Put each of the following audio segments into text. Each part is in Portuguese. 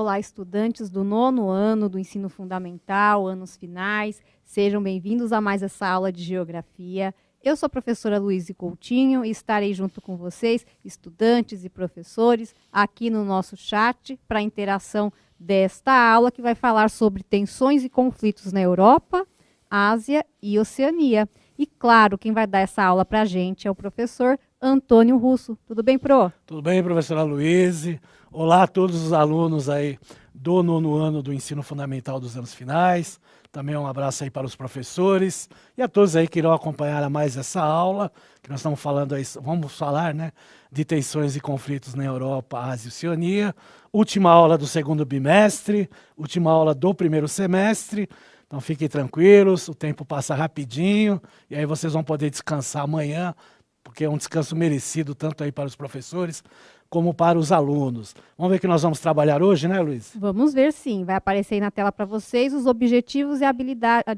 olá, estudantes do 9º ano do ensino fundamental, anos finais. Sejam bem-vindos a mais essa aula de Geografia. Eu sou a professora Luíse Coutinho e estarei junto com vocês, estudantes e professores, aqui no nosso chat para a interação desta aula que vai falar sobre tensões e conflitos na Europa, Ásia e Oceania. E claro, quem vai dar essa aula para a gente é o professor Antônio Russo. Tudo bem, Pro? Tudo bem, professora Luíse. Olá a todos os alunos aí do 9º ano do ensino fundamental dos anos finais. Também um abraço aí para os professores e a todos aí que irão acompanhar a mais essa aula, que nós estamos falando aí, vamos falar, né, de tensões e conflitos na Europa, Ásia e Oceania. Última aula do segundo bimestre, última aula do primeiro semestre. Então fiquem tranquilos, o tempo passa rapidinho e aí vocês vão poder descansar amanhã, porque é um descanso merecido tanto aí para os professores como para os alunos. Vamos ver o que nós vamos trabalhar hoje, né, Luiz? Vamos ver, sim. Vai aparecer aí na tela para vocês os objetivos e a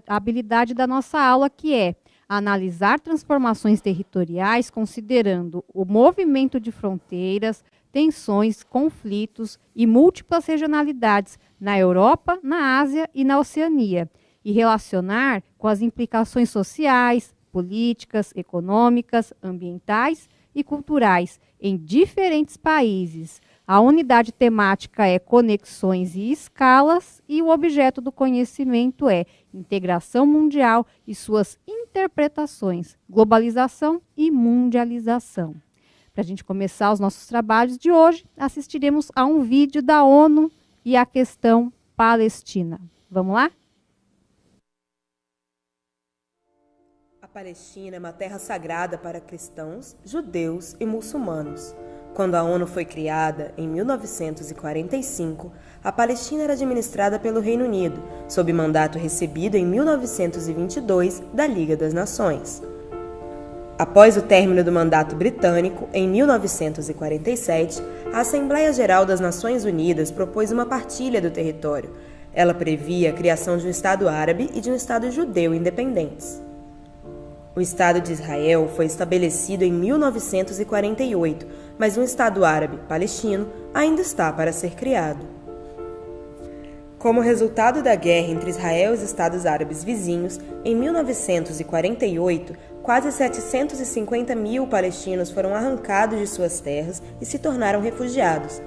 habilidade da nossa aula, que é analisar transformações territoriais considerando o movimento de fronteiras, tensões, conflitos e múltiplas regionalidades na Europa, na Ásia e na Oceania, e relacionar com as implicações sociais, políticas, econômicas, ambientais e culturais em diferentes países. A unidade temática é conexões e escalas e o objeto do conhecimento é integração mundial e suas interpretações, globalização e mundialização. Para a gente começar os nossos trabalhos de hoje, assistiremos a um vídeo da ONU e a questão Palestina. Vamos lá? A Palestina é uma terra sagrada para cristãos, judeus e muçulmanos. Quando a ONU foi criada, em 1945, a Palestina era administrada pelo Reino Unido, sob mandato recebido em 1922 da Liga das Nações. Após o término do mandato britânico, em 1947, a Assembleia Geral das Nações Unidas propôs uma partilha do território. Ela previa a criação de um Estado árabe e de um Estado judeu independentes. O Estado de Israel foi estabelecido em 1948, mas um Estado árabe palestino ainda está para ser criado. Como resultado da guerra entre Israel e os Estados árabes vizinhos, em 1948, quase 750 mil palestinos foram arrancados de suas terras e se tornaram refugiados.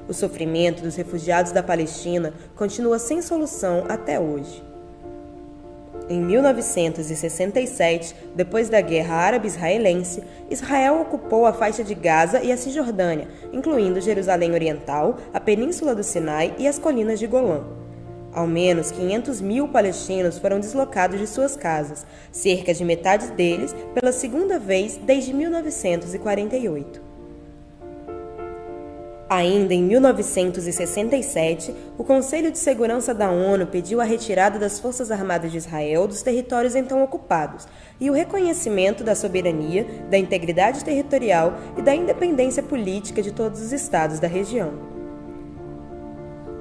O sofrimento dos refugiados da Palestina continua sem solução até hoje. Em 1967, depois da Guerra Árabe-Israelense, Israel ocupou a faixa de Gaza e a Cisjordânia, incluindo Jerusalém Oriental, a Península do Sinai e as colinas de Golã. Ao menos 500 mil palestinos foram deslocados de suas casas, cerca de metade deles pela segunda vez desde 1948. Ainda em 1967, o Conselho de Segurança da ONU pediu a retirada das Forças Armadas de Israel dos territórios então ocupados e o reconhecimento da soberania, da integridade territorial e da independência política de todos os estados da região.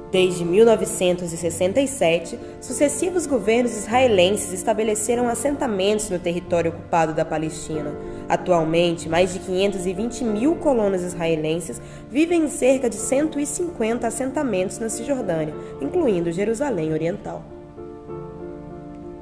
Desde 1967, sucessivos governos israelenses estabeleceram assentamentos no território ocupado da Palestina. Atualmente, mais de 520 mil colonos israelenses vivem em cerca de 150 assentamentos na Cisjordânia, incluindo Jerusalém Oriental.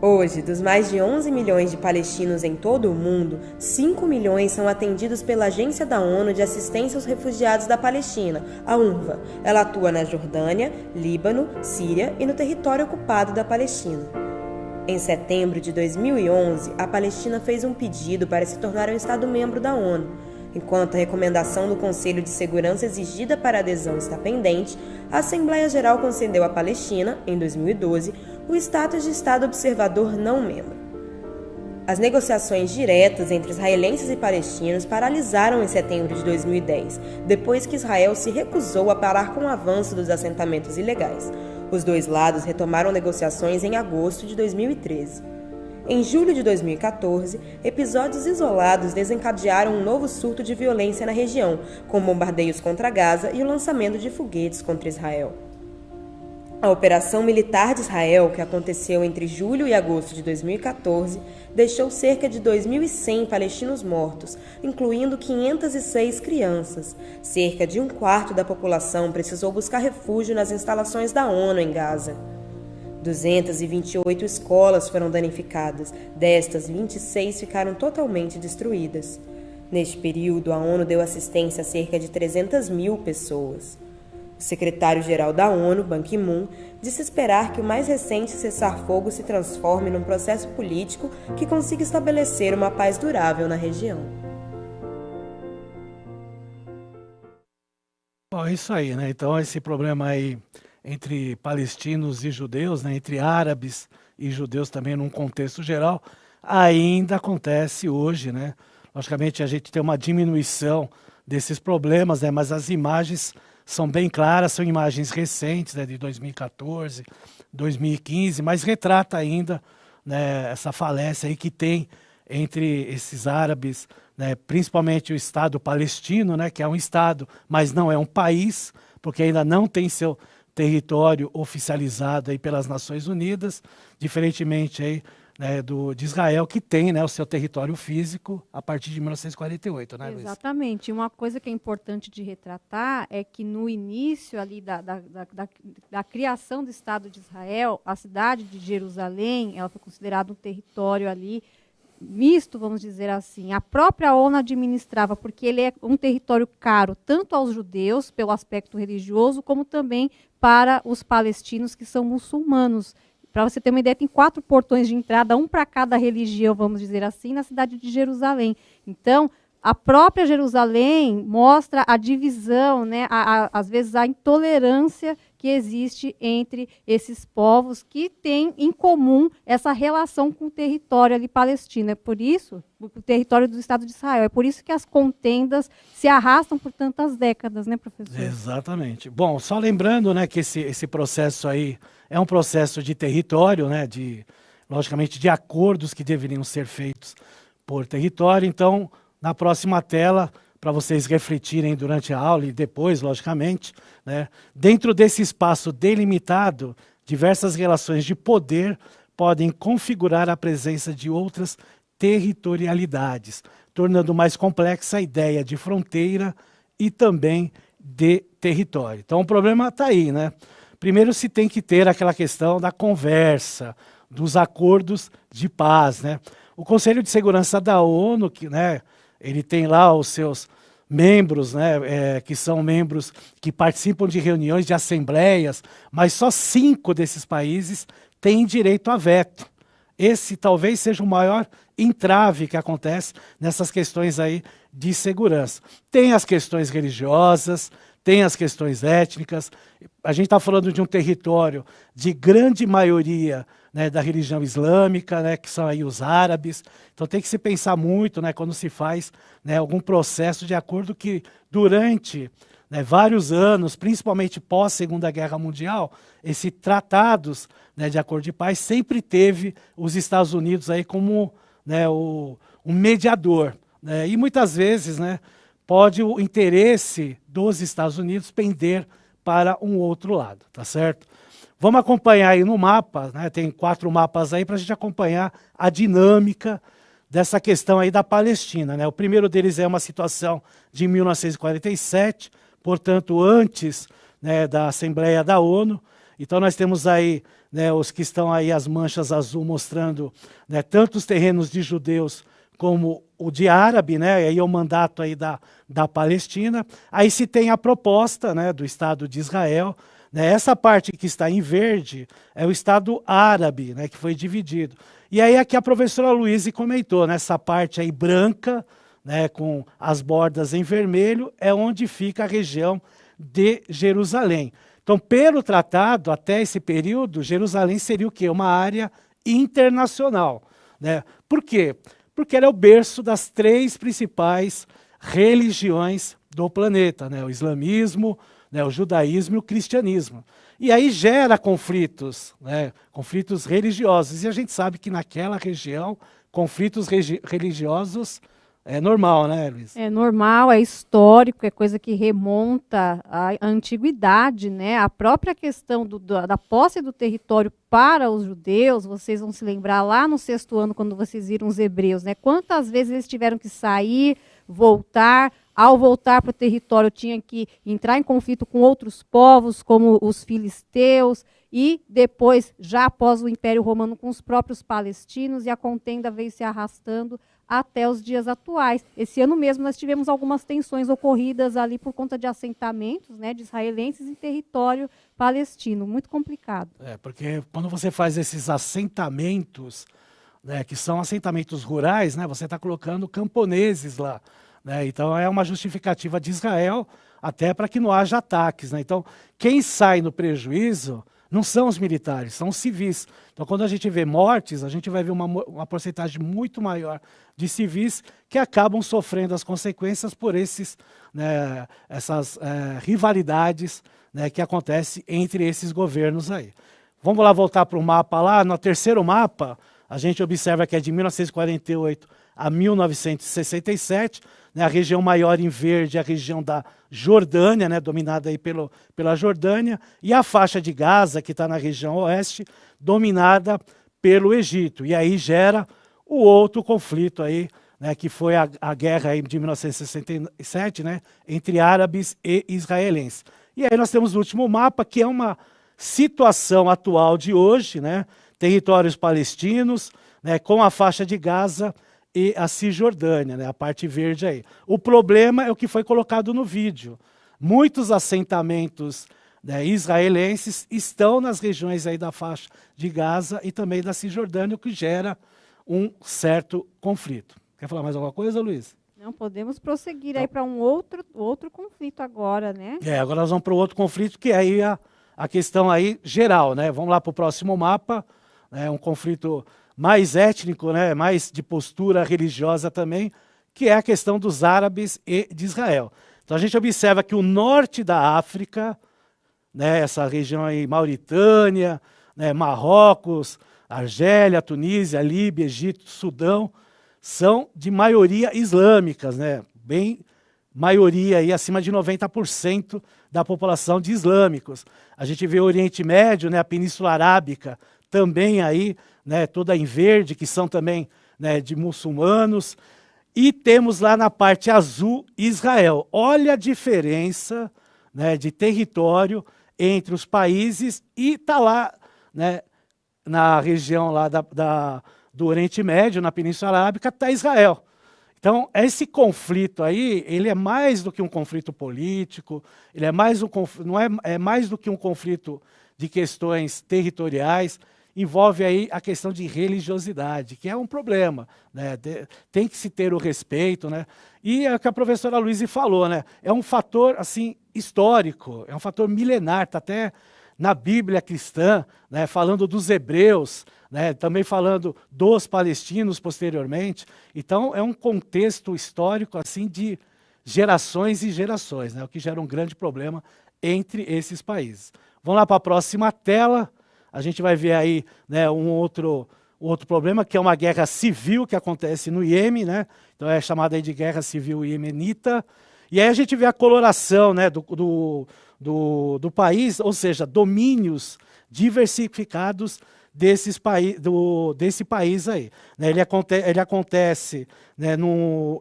Hoje, dos mais de 11 milhões de palestinos em todo o mundo, 5 milhões são atendidos pela Agência da ONU de Assistência aos Refugiados da Palestina, a UNRWA. Ela atua na Jordânia, Líbano, Síria e no território ocupado da Palestina. Em setembro de 2011, a Palestina fez um pedido para se tornar um Estado-membro da ONU. Enquanto a recomendação do Conselho de Segurança exigida para adesão está pendente, a Assembleia Geral concedeu à Palestina, em 2012, o status de Estado observador não membro. As negociações diretas entre israelenses e palestinos paralisaram em setembro de 2010, depois que Israel se recusou a parar com o avanço dos assentamentos ilegais. Os dois lados retomaram negociações em agosto de 2013. Em julho de 2014, episódios isolados desencadearam um novo surto de violência na região, com bombardeios contra Gaza e o lançamento de foguetes contra Israel. A Operação Militar de Israel, que aconteceu entre julho e agosto de 2014, deixou cerca de 2.100 palestinos mortos, incluindo 506 crianças. Cerca de um quarto da população precisou buscar refúgio nas instalações da ONU em Gaza. 228 escolas foram danificadas, destas 26 ficaram totalmente destruídas. Neste período, a ONU deu assistência a cerca de 300.000 pessoas. O secretário-geral da ONU, Ban Ki-moon, disse esperar que o mais recente cessar-fogo se transforme num processo político que consiga estabelecer uma paz durável na região. Bom, é isso aí, né? Então, esse problema aí entre palestinos e judeus, né? Entre árabes e judeus também num contexto geral, ainda acontece hoje, né? Logicamente, a gente tem uma diminuição desses problemas, né? Mas as imagens são bem claras, são imagens recentes, né, de 2014, 2015, mas retrata ainda, né, essa falécia aí que tem entre esses árabes, né, principalmente o Estado palestino, né, que é um Estado, mas não é um país, porque ainda não tem seu território oficializado aí pelas Nações Unidas, diferentemente aí, né, de Israel, que tem, né, o seu território físico a partir de 1948, né, Luiz? Exatamente. Uma coisa que é importante de retratar é que no início ali da criação do Estado de Israel, a cidade de Jerusalém, ela foi considerada um território ali misto, vamos dizer assim. A própria ONU administrava, porque ele é um território caro tanto aos judeus, pelo aspecto religioso, como também para os palestinos, que são muçulmanos. Para você ter uma ideia, tem 4 portões de entrada, um para cada religião, vamos dizer assim, na cidade de Jerusalém. Então, a própria Jerusalém mostra a divisão, né, às vezes a intolerância que existe entre esses povos que têm em comum essa relação com o território ali palestino. É por isso, o território do Estado de Israel, é por isso que as contendas se arrastam por tantas décadas, né, professor? Exatamente. Bom, só lembrando, né, que esse processo aí é um processo de território, né, logicamente, de acordos que deveriam ser feitos por território. Então, na próxima tela, para vocês refletirem durante a aula e depois, logicamente, né, dentro desse espaço delimitado, diversas relações de poder podem configurar a presença de outras territorialidades, tornando mais complexa a ideia de fronteira e também de território. Então, o problema está aí, né? Primeiro se tem que ter aquela questão da conversa, dos acordos de paz, né? O Conselho de Segurança da ONU, que, né, ele tem lá os seus membros, né, que são membros que participam de reuniões, de assembleias, mas só 5 desses países têm direito a veto. Esse talvez seja o maior entrave que acontece nessas questões aí de segurança. Tem as questões religiosas, tem as questões étnicas. A gente está falando de um território de grande maioria, né, da religião islâmica, né, que são aí os árabes. Então tem que se pensar muito, né, quando se faz, né, algum processo de acordo que durante, né, vários anos, principalmente pós Segunda Guerra Mundial, esses tratados, né, de acordo de paz sempre teve os Estados Unidos aí como, né, um mediador, né, e muitas vezes, né, pode o interesse dos Estados Unidos pender para um outro lado, tá certo? Vamos acompanhar aí no mapa, né? Tem 4 mapas aí para a gente acompanhar a dinâmica dessa questão aí da Palestina, né? O primeiro deles é uma situação de 1947, portanto antes, né, da Assembleia da ONU. Então nós temos aí, né, os que estão aí, as manchas azul mostrando, né, tanto os terrenos de judeus como o de árabe, né, aí é o mandato aí da Palestina. Aí se tem a proposta, né, do Estado de Israel, né, essa parte que está em verde é o Estado árabe, né, que foi dividido. E aí aqui a professora Luíse comentou, né, essa parte aí branca, né, com as bordas em vermelho, é onde fica a região de Jerusalém. Então, pelo tratado, até esse período, Jerusalém seria o quê? Uma área internacional, né? Por quê? Porque ela é o berço das 3 principais religiões do planeta, né? O islamismo, né, o judaísmo e o cristianismo. E aí gera conflitos, né, conflitos religiosos. E a gente sabe que naquela região, conflitos religiosos é normal, né, Luiz? É normal, é histórico, é coisa que remonta à antiguidade, né? A própria questão da posse do território para os judeus, vocês vão se lembrar lá no 6º ano, quando vocês viram os hebreus, né? Quantas vezes eles tiveram que sair, voltar, ao voltar para o território tinha que entrar em conflito com outros povos, como os filisteus, e depois, já após o Império Romano, com os próprios palestinos, e a contenda veio se arrastando até os dias atuais. Esse ano mesmo nós tivemos algumas tensões ocorridas ali por conta de assentamentos, né, de israelenses em território palestino. Muito complicado. Porque quando você faz esses assentamentos, né, que são assentamentos rurais, né, você está colocando camponeses lá. Né, então é uma justificativa de Israel até para que não haja ataques. Né? Então quem sai no prejuízo não são os militares, são os civis. Então, quando a gente vê mortes, a gente vai ver uma porcentagem muito maior de civis que acabam sofrendo as consequências por essas rivalidades, né, que acontecem entre esses governos aí. Vamos lá voltar para o mapa lá. No terceiro mapa, a gente observa que é de 1948 a 1967, né, a região maior em verde é a região da Jordânia, né, dominada aí pela Jordânia, e a faixa de Gaza, que está na região oeste, dominada pelo Egito. E aí gera o outro conflito aí, né, que foi a guerra aí de 1967, né, entre árabes e israelenses. E aí nós temos o último mapa, que é uma situação atual de hoje, né, territórios palestinos, né, com a faixa de Gaza e a Cisjordânia, né, a parte verde aí. O problema é o que foi colocado no vídeo. Muitos assentamentos, né, israelenses estão nas regiões aí da faixa de Gaza e também da Cisjordânia, o que gera um certo conflito. Quer falar mais alguma coisa, Luiz? Não, podemos prosseguir aí para um outro conflito agora, né? Agora nós vamos para o outro conflito, que é aí a questão aí geral, né? Vamos lá para o próximo mapa, né, um conflito mais étnico, né, mais de postura religiosa também, que é a questão dos árabes e de Israel. Então a gente observa que o norte da África, né, essa região aí, Mauritânia, né, Marrocos, Argélia, Tunísia, Líbia, Egito, Sudão, são de maioria islâmicas, né, bem maioria aí, acima de 90% da população de islâmicos. A gente vê o Oriente Médio, né, a Península Arábica, também aí, né, toda em verde, que são também, né, de muçulmanos. E temos lá na parte azul Israel. Olha a diferença, né, de território entre os países, e está lá, né, na região lá do Oriente Médio, na Península Arábica, está Israel. Então, esse conflito aí, ele é mais do que um conflito político, ele é mais é mais do que um conflito de questões territoriais, envolve aí a questão de religiosidade, que é um problema, né? Tem que se ter o respeito, né? E é o que a professora Luísa falou, né? É um fator assim histórico, é um fator milenar, está até na Bíblia cristã, né? Falando dos hebreus, né? Também falando dos palestinos posteriormente. Então é um contexto histórico assim de gerações e gerações, né? O que gera um grande problema entre esses países. Vamos lá para a próxima tela. A gente vai ver aí, né, um outro problema, que é uma guerra civil que acontece no Iêmen, né? Então é chamada aí de guerra civil iemenita. E aí a gente vê a coloração, né, do país, ou seja, domínios diversificados desse país aí. Né? Ele acontece, né,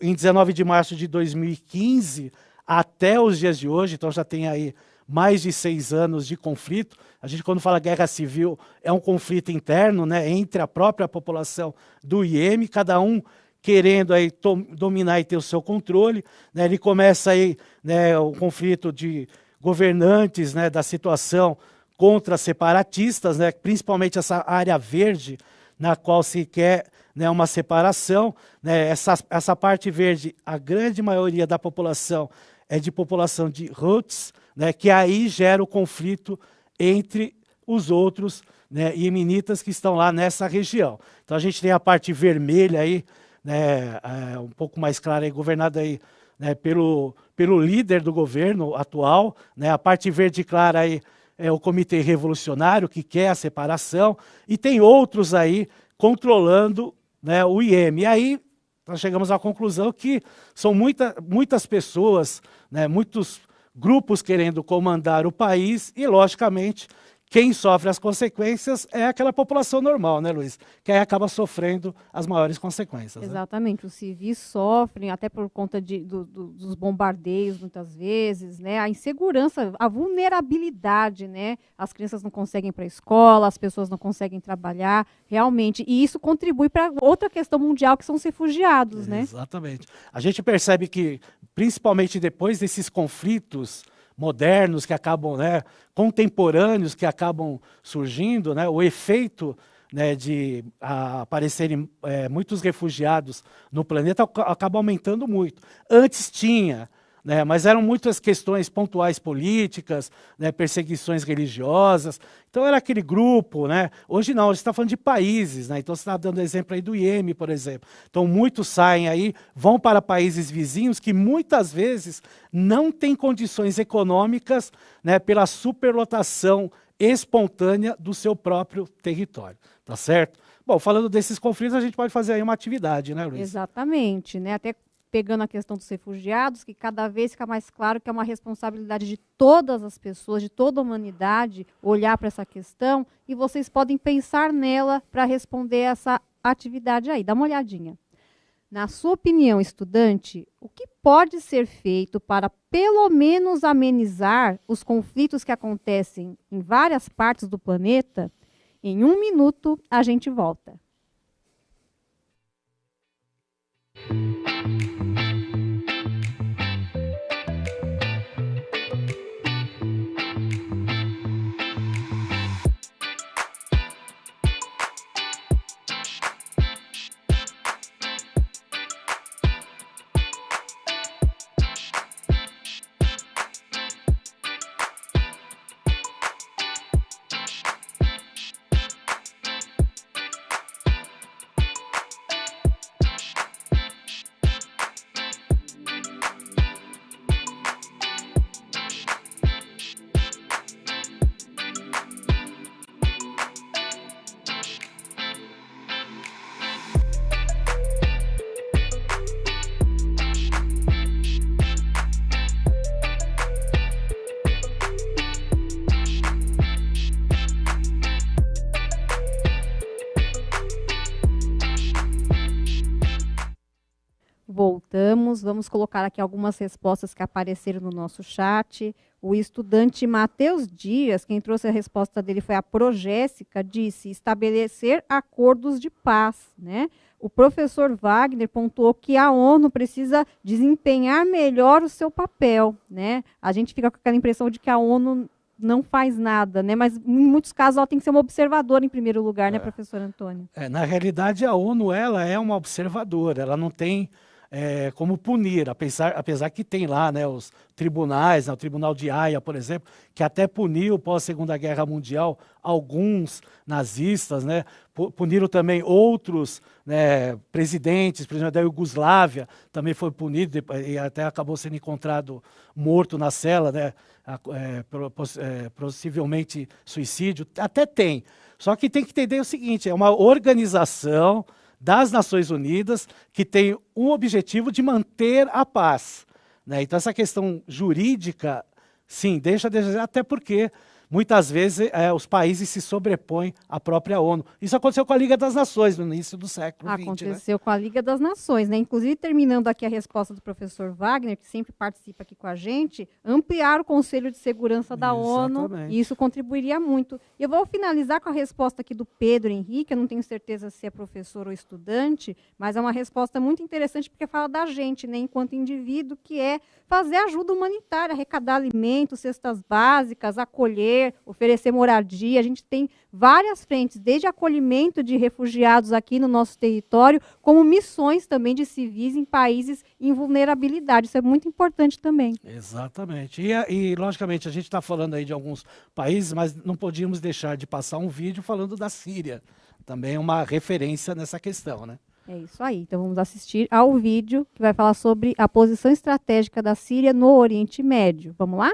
em 19 de março de 2015 até os dias de hoje, então já tem aí mais de 6 anos de conflito. A gente, quando fala guerra civil, é um conflito interno, né, entre a própria população do Iêmen, cada um querendo aí dominar e ter o seu controle. Né, ele começa aí, né, o conflito de governantes, né, da situação contra separatistas, né, principalmente essa área verde, na qual se quer, né, uma separação. Né, essa parte verde, a grande maioria da população é de população de Houthis, né, que aí gera o conflito entre os outros, né, iemenitas que estão lá nessa região. Então a gente tem a parte vermelha aí, né, um pouco mais clara, aí, governada aí, né, pelo líder do governo atual. Né, a parte verde clara aí é o Comitê Revolucionário, que quer a separação, e tem outros aí controlando, né, o Iêmen. E aí nós chegamos à conclusão que são muitas pessoas, né, muitos grupos querendo comandar o país e, logicamente, quem sofre as consequências é aquela população normal, né, Luiz? Que aí acaba sofrendo as maiores consequências. Exatamente, né? Os civis sofrem até por conta dos bombardeios, muitas vezes, né? A insegurança, a vulnerabilidade, né? As crianças não conseguem ir para a escola, as pessoas não conseguem trabalhar, realmente. E isso contribui para outra questão mundial, que são os refugiados, né? Exatamente. A gente percebe que, principalmente depois desses conflitos modernos que acabam, né, contemporâneos que acabam surgindo, né, o efeito, né, de aparecerem muitos refugiados no planeta acaba aumentando muito. Antes tinha, né, mas eram muitas questões pontuais políticas, né, perseguições religiosas. Então era aquele grupo, né? Hoje não, você está falando de países, né? Então você está dando exemplo aí do Iêmen, por exemplo. Então muitos saem aí, vão para países vizinhos que muitas vezes não têm condições econômicas, né, pela superlotação espontânea do seu próprio território, tá certo? Bom, falando desses conflitos, a gente pode fazer aí uma atividade, né, Luiz? Exatamente, né? Até pegando a questão dos refugiados, que cada vez fica mais claro que é uma responsabilidade de todas as pessoas, de toda a humanidade, olhar para essa questão, e vocês podem pensar nela para responder essa atividade aí. Dá uma olhadinha. Na sua opinião, estudante, o que pode ser feito para, pelo menos, amenizar os conflitos que acontecem em várias partes do planeta? Em 1 minuto, a gente volta. Voltamos, vamos colocar aqui algumas respostas que apareceram no nosso chat. O estudante Matheus Dias, quem trouxe a resposta dele foi a Progéssica, disse estabelecer acordos de paz, né? O professor Wagner pontuou que a ONU precisa desempenhar melhor o seu papel, né? A gente fica com aquela impressão de que a ONU não faz nada, né? Mas em muitos casos ela tem que ser uma observadora em primeiro lugar, né, professor Antônio? Na realidade, a ONU ela é uma observadora, ela não tem como punir, apesar que tem lá, né, os tribunais, né, o Tribunal de Haia, por exemplo, que até puniu pós-Segunda Guerra Mundial alguns nazistas, né, puniram também outros, né, presidentes, por exemplo, da Iugoslávia também foi punido e até acabou sendo encontrado morto na cela, né, possivelmente suicídio, até tem. Só que tem que entender o seguinte, é uma organização das Nações Unidas que tem um objetivo de manter a paz, né? Então essa questão jurídica, sim, deixa a desejar, até porque muitas vezes os países se sobrepõem à própria ONU. Isso aconteceu com a Liga das Nações no início do século XX. Aconteceu, né, com a Liga das Nações, né? Inclusive, terminando aqui a resposta do professor Wagner, que sempre participa aqui com a gente, ampliar o Conselho de Segurança da ONU, e isso contribuiria muito. E eu vou finalizar com a resposta aqui do Pedro Henrique, eu não tenho certeza se é professor ou estudante, mas é uma resposta muito interessante porque fala da gente, né, enquanto indivíduo, que é fazer ajuda humanitária, arrecadar alimentos, cestas básicas, acolher, oferecer moradia. A gente tem várias frentes, desde acolhimento de refugiados aqui no nosso território, como missões também de civis em países em vulnerabilidade. Isso é muito importante também. Exatamente. E logicamente, a gente está falando aí de alguns países, mas não podíamos deixar de passar um vídeo falando da Síria. Também é uma referência nessa questão, né? É isso aí. Então vamos assistir ao vídeo que vai falar sobre a posição estratégica da Síria no Oriente Médio. Vamos lá?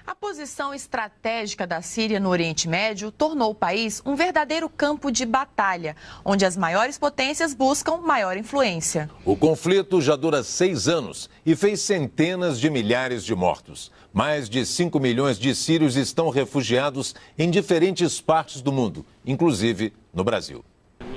A posição estratégica da Síria no Oriente Médio tornou o país um verdadeiro campo de batalha, onde as maiores potências buscam maior influência. O conflito já dura 6 anos e fez centenas de milhares de mortos. Mais de 5 milhões de sírios estão refugiados em diferentes partes do mundo, inclusive no Brasil.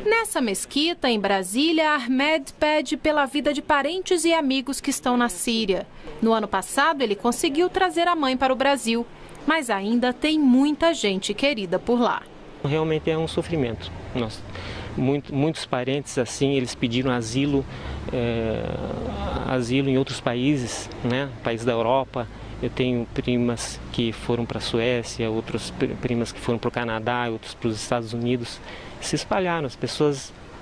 Nessa mesquita, em Brasília, Ahmed pede pela vida de parentes e amigos que estão na Síria. No ano passado, ele conseguiu trazer a mãe para o Brasil, mas ainda tem muita gente querida por lá. Realmente é um sofrimento. Muitos parentes, assim, eles pediram asilo em outros países, né? Países da Europa. Eu tenho primas que foram para a Suécia, outras primas que foram para o Canadá, outros para os Estados Unidos. Se espalharam,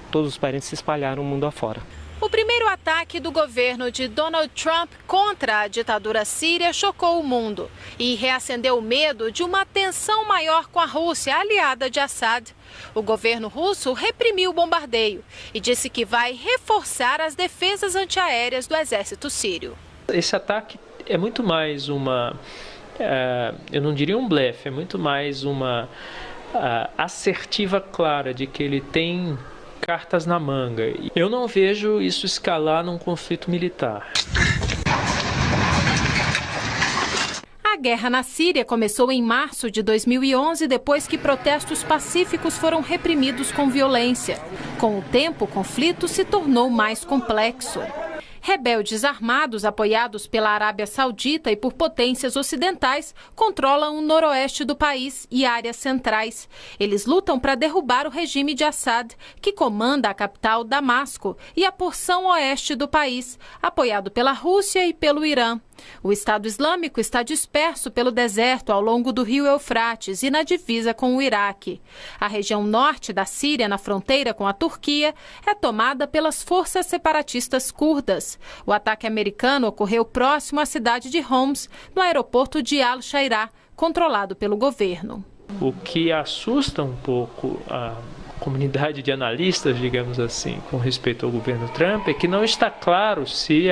todos os parentes se espalharam o mundo afora. O primeiro ataque do governo de Donald Trump contra a ditadura síria chocou o mundo e reacendeu o medo de uma tensão maior com a Rússia, aliada de Assad. O governo russo reprimiu o bombardeio e disse que vai reforçar as defesas antiaéreas do exército sírio. Esse ataque é muito mais eu não diria um blefe, é muito mais uma assertiva clara de que ele tem cartas na manga. Eu não vejo isso escalar num conflito militar. A guerra na Síria começou em março de 2011, depois que protestos pacíficos foram reprimidos com violência. Com o tempo, o conflito se tornou mais complexo. Rebeldes armados, apoiados pela Arábia Saudita e por potências ocidentais, controlam o noroeste do país e áreas centrais. Eles lutam para derrubar o regime de Assad, que comanda a capital, Damasco, e a porção oeste do país, apoiado pela Rússia e pelo Irã. O Estado Islâmico está disperso pelo deserto ao longo do rio Eufrates e na divisa com o Iraque. A região norte da Síria, na fronteira com a Turquia, é tomada pelas forças separatistas curdas. O ataque americano ocorreu próximo à cidade de Homs, no aeroporto de Al-Shairah, controlado pelo governo. O que assusta um pouco a comunidade de analistas, digamos assim, com respeito ao governo Trump, é que não está claro se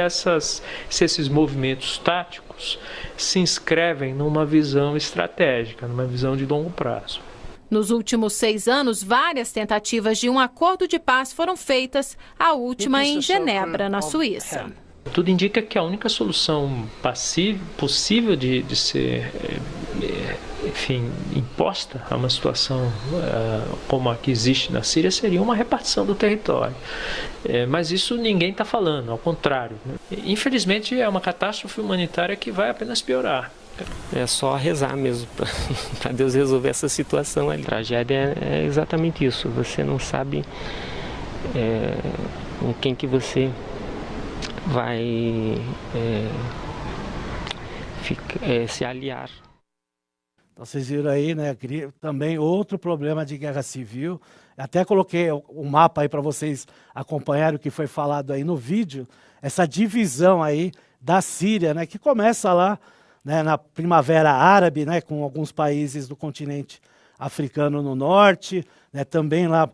esses movimentos táticos se inscrevem numa visão estratégica, numa visão de longo prazo. Nos últimos 6 anos, várias tentativas de um acordo de paz foram feitas, a última em Genebra, na Suíça. Tudo indica que a única solução possível de ser, imposta a uma situação como a que existe na Síria seria uma repartição do território. Mas isso ninguém está falando, ao contrário. Infelizmente, é uma catástrofe humanitária que vai apenas piorar. É só rezar mesmo para Deus resolver essa situação ali. A tragédia é exatamente isso. Você não sabe com quem que você vai se aliar. Então vocês viram aí, né? Também outro problema de guerra civil. Até coloquei o mapa aí para vocês acompanharem o que foi falado aí no vídeo. Essa divisão aí da Síria, né? Que começa lá, né, na Primavera Árabe, né, com alguns países do continente africano no norte, né, também lá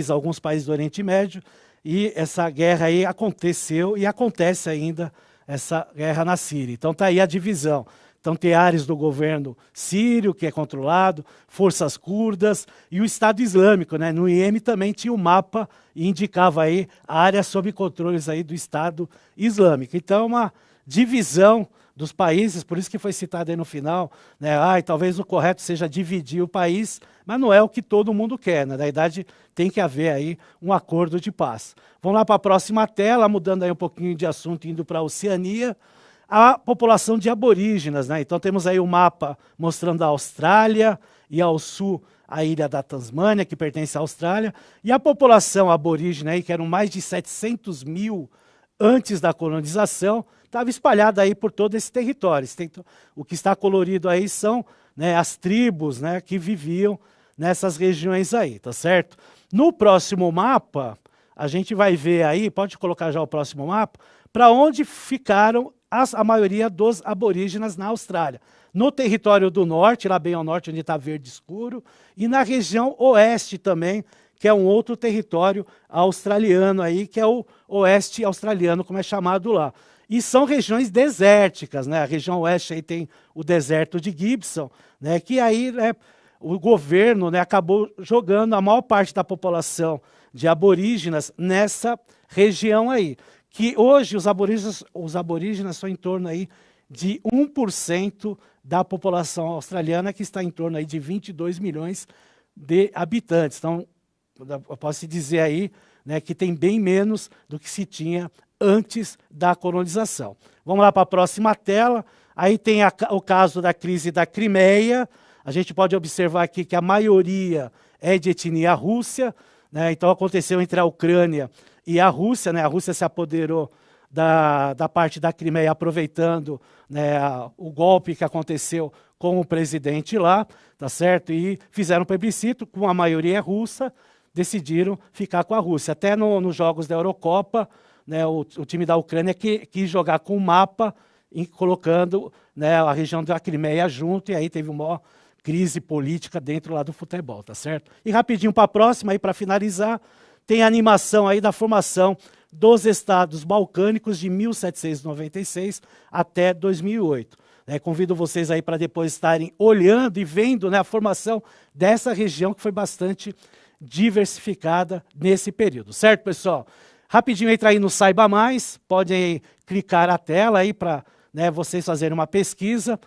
alguns países do Oriente Médio, e essa guerra aí aconteceu e acontece ainda, essa guerra na Síria. Então está aí a divisão. Então tem áreas do governo sírio, que é controlado, forças curdas e o Estado Islâmico, né? No Iêmen também tinha um mapa e indicava aí a área sob controles aí do Estado Islâmico. Então é uma divisão dos países, por isso que foi citado aí no final, né? Talvez o correto seja dividir o país, mas não é o que todo mundo quer, né? Na verdade, tem que haver aí um acordo de paz. Vamos lá para a próxima tela, mudando aí um pouquinho de assunto, indo para a Oceania, a população de aborígenas, né? Então temos aí o mapa mostrando a Austrália e ao sul a ilha da Tasmânia, que pertence à Austrália, e a população aborígene aí, que eram mais de 700 mil antes da colonização, estava espalhada aí por todo esse território. O que está colorido aí são, né, as tribos, né, que viviam nessas regiões aí, tá certo? No próximo mapa, a gente vai ver aí, pode colocar já o próximo mapa, para onde ficaram a maioria dos aborígenas na Austrália. No território do norte, lá bem ao norte, onde está verde escuro, e na região oeste também, que é um outro território australiano aí, que é o oeste australiano, como é chamado lá. e são regiões desérticas, né? A região oeste aí tem o deserto de Gibson, né? Que aí, né, o governo, né, acabou jogando a maior parte da população de aborígenas nessa região aí, que hoje os aborígenas são em torno aí de 1% da população australiana, que está em torno aí de 22 milhões de habitantes. Então, eu posso dizer aí, né, que tem bem menos do que se tinha antes da colonização. Vamos lá para a próxima tela. Aí tem o caso da crise da Crimeia. A gente pode observar aqui que a maioria é de etnia rússia, né? Então aconteceu entre a Ucrânia e a Rússia, né? A Rússia se apoderou da parte da Crimeia, aproveitando, né, o golpe que aconteceu com o presidente lá, tá certo? E fizeram um plebiscito, com a maioria russa, decidiram ficar com a Rússia. Até nos jogos da Eurocopa, né, o time da Ucrânia quis jogar com o mapa, colocando, né, a região da Crimeia junto, e aí teve uma maior crise política dentro lá do futebol, tá certo? E rapidinho para a próxima, aí para finalizar, tem a animação aí da formação dos estados balcânicos de 1796 até 2008. Convido vocês aí para depois estarem olhando e vendo, né, a formação dessa região que foi bastante diversificada nesse período. Certo, pessoal? Rapidinho entra aí no Saiba Mais, podem clicar a tela aí para, né, vocês fazerem uma pesquisa.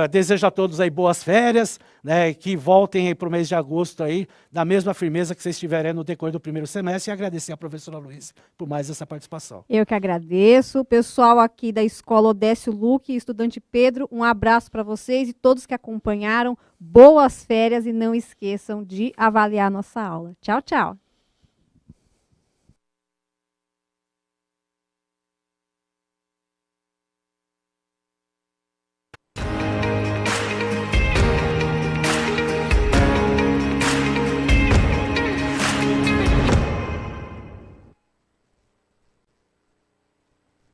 Desejo a todos aí boas férias, né, que voltem aí para o mês de agosto aí, da mesma firmeza que vocês tiverem no decorrer do primeiro semestre, e agradecer à professora Luísa por mais essa participação. Eu que agradeço. O pessoal aqui da Escola Odécio Luque, estudante Pedro, um abraço para vocês e todos que acompanharam. Boas férias e não esqueçam de avaliar nossa aula. Tchau, tchau.